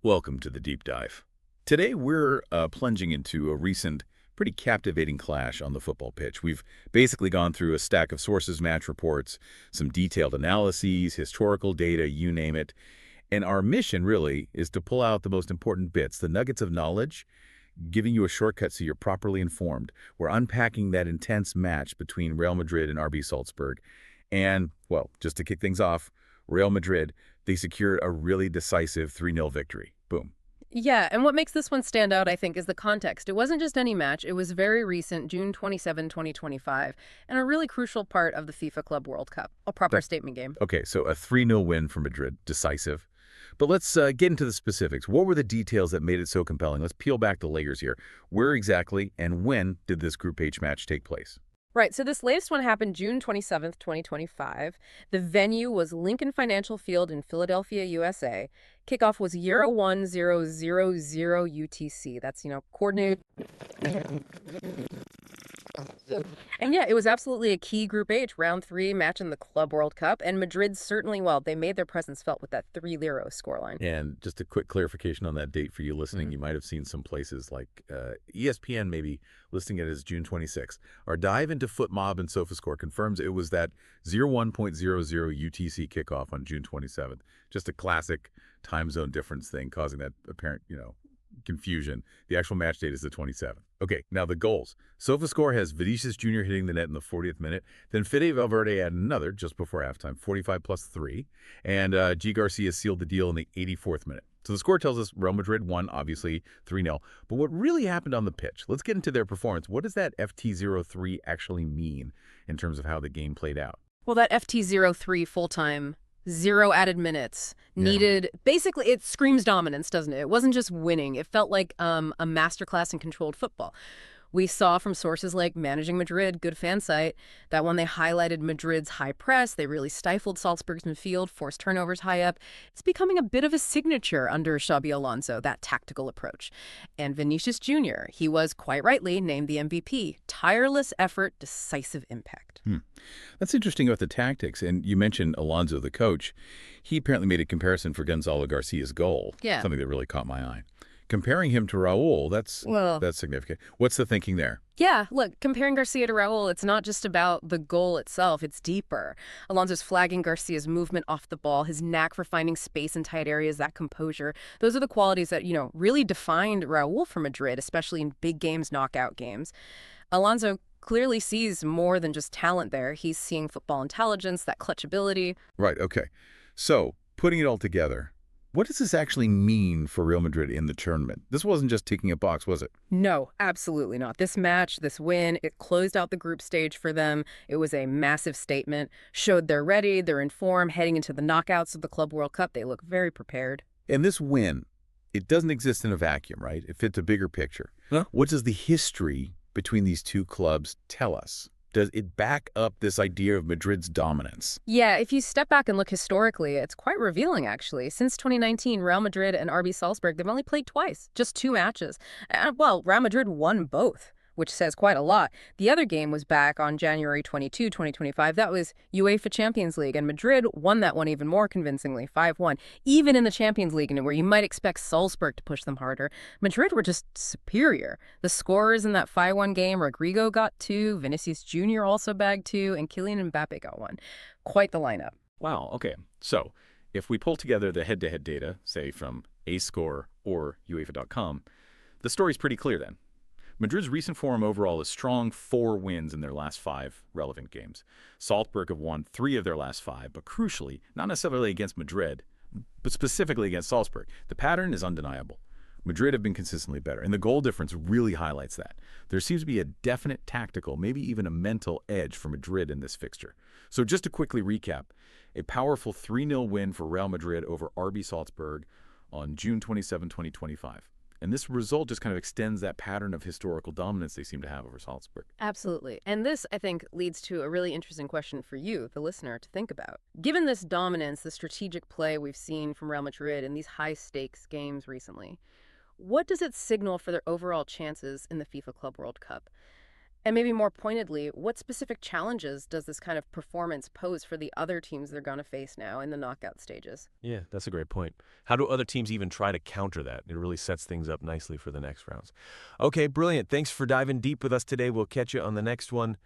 Welcome to the Deep Dive. Today, we're plunging into a recent, pretty captivating clash on the football pitch. We've basically gone through a stack of sources, match reports, some detailed analyses, historical data, you name it. And our mission, really, is to pull out the most important bits, the nuggets of knowledge, giving you a shortcut so you're properly informed. We're unpacking that intense match between Real Madrid and RB Salzburg. And, well, just to kick things off, Real Madrid, they secured a really decisive 3-0 victory. Boom. Yeah, and what makes this one stand out, I think, is the context. It wasn't just any match. It was very recent, June 27, 2025, and a really crucial part of the FIFA Club World Cup, a proper That- statement game. Okay, so a 3-0 win for Madrid, decisive. But let's get into the specifics. What were the details that made it so compelling? Let's peel back the layers here. Where exactly and when did this Group H match take place? Right, so this latest one happened June 27th, 2025. The venue was Lincoln Financial Field in Philadelphia, USA. Kickoff was 1000 UTC. That's, coordinated. And yeah, it was absolutely a key Group H, round three match in the Club World Cup. And Madrid certainly, well, they made their presence felt with that 3-0 scoreline. And just a quick clarification on that date for you listening, you might have seen some places like ESPN maybe listing it as June 26. Our dive into FootMob and SofaScore confirms it was that 01.00 UTC kickoff on June 27th. Just a classic time zone difference thing causing that apparent, confusion. The actual match date is the 27th. Okay, now the goals. SofaScore has Vinicius Jr. hitting the net in the 40th minute. Then Fede Valverde had another just before halftime, 45 plus 3. And G. Garcia sealed the deal in the 84th minute. So the score tells us Real Madrid won, obviously, 3-0. But what really happened on the pitch? Let's get into their performance. What does that FT03 actually mean in terms of how the game played out? Well, that FT03 full-time, 0 added minutes, Yeah. needed, basically, it screams dominance, doesn't it? It wasn't just winning. It felt like a masterclass in controlled football. We saw from sources like Managing Madrid, good fan site, that when they highlighted Madrid's high press, they really stifled Salzburg's midfield, forced turnovers high up. It's becoming a bit of a signature under Xabi Alonso, that tactical approach. And Vinicius Jr., he was quite rightly named the MVP. Tireless effort, decisive impact. That's interesting about the tactics. And you mentioned Alonso, the coach. He apparently made a comparison for Gonzalo Garcia's goal, Yeah. something that really caught my eye. Comparing him to Raul, that's significant. What's the thinking there? Yeah, look, comparing Garcia to Raul, it's not just about the goal itself, it's deeper. Alonso's flagging Garcia's movement off the ball, his knack for finding space in tight areas, that composure. Those are the qualities that, really defined Raul for Madrid, especially in big games, knockout games. Alonso clearly sees more than just talent there. He's seeing football intelligence, that clutch ability. Right, okay. So, putting it all together, what does this actually mean for Real Madrid in the tournament? This wasn't just ticking a box, was it? No, absolutely not. This match, this win, it closed out the group stage for them. It was a massive statement, showed they're ready, they're in form, heading into the knockouts of the Club World Cup. They look very prepared. And this win, it doesn't exist in a vacuum, right? It fits a bigger picture. Huh? What does the history between these two clubs tell us? Does it back up this idea of Madrid's dominance? Yeah, if you step back and look historically, it's quite revealing, actually. Since 2019, Real Madrid and RB Salzburg, they've only played twice, just 2 matches. Well, Real Madrid won both, which says quite a lot. The other game was back on January 22, 2025. That was UEFA Champions League, and Madrid won that one even more convincingly, 5-1. Even in the Champions League, where you might expect Salzburg to push them harder, Madrid were just superior. The scorers in that 5-1 game, Rodrigo got 2, Vinicius Jr. also bagged 2, and Kylian Mbappe got 1. Quite the lineup. Wow, okay. So, if we pull together the head-to-head data, say from A-Score or UEFA.com, the story's pretty clear then. Madrid's recent form overall is strong, 4 wins in their last 5 relevant games. Salzburg have won 3 of their last 5, but crucially, not necessarily against Madrid, but specifically against Salzburg. The pattern is undeniable. Madrid have been consistently better, and the goal difference really highlights that. There seems to be a definite tactical, maybe even a mental edge for Madrid in this fixture. So just to quickly recap, a powerful 3-0 win for Real Madrid over RB Salzburg on June 27, 2025. And this result just kind of extends that pattern of historical dominance they seem to have over Salzburg. Absolutely. And this, I think, leads to a really interesting question for you, the listener, to think about. Given this dominance, the strategic play we've seen from Real Madrid in these high-stakes games recently, what does it signal for their overall chances in the FIFA Club World Cup? And maybe more pointedly, what specific challenges does this kind of performance pose for the other teams they're going to face now in the knockout stages? Yeah, that's a great point. How do other teams even try to counter that? It really sets things up nicely for the next rounds. Okay, brilliant. Thanks for diving deep with us today. We'll catch you on the next one.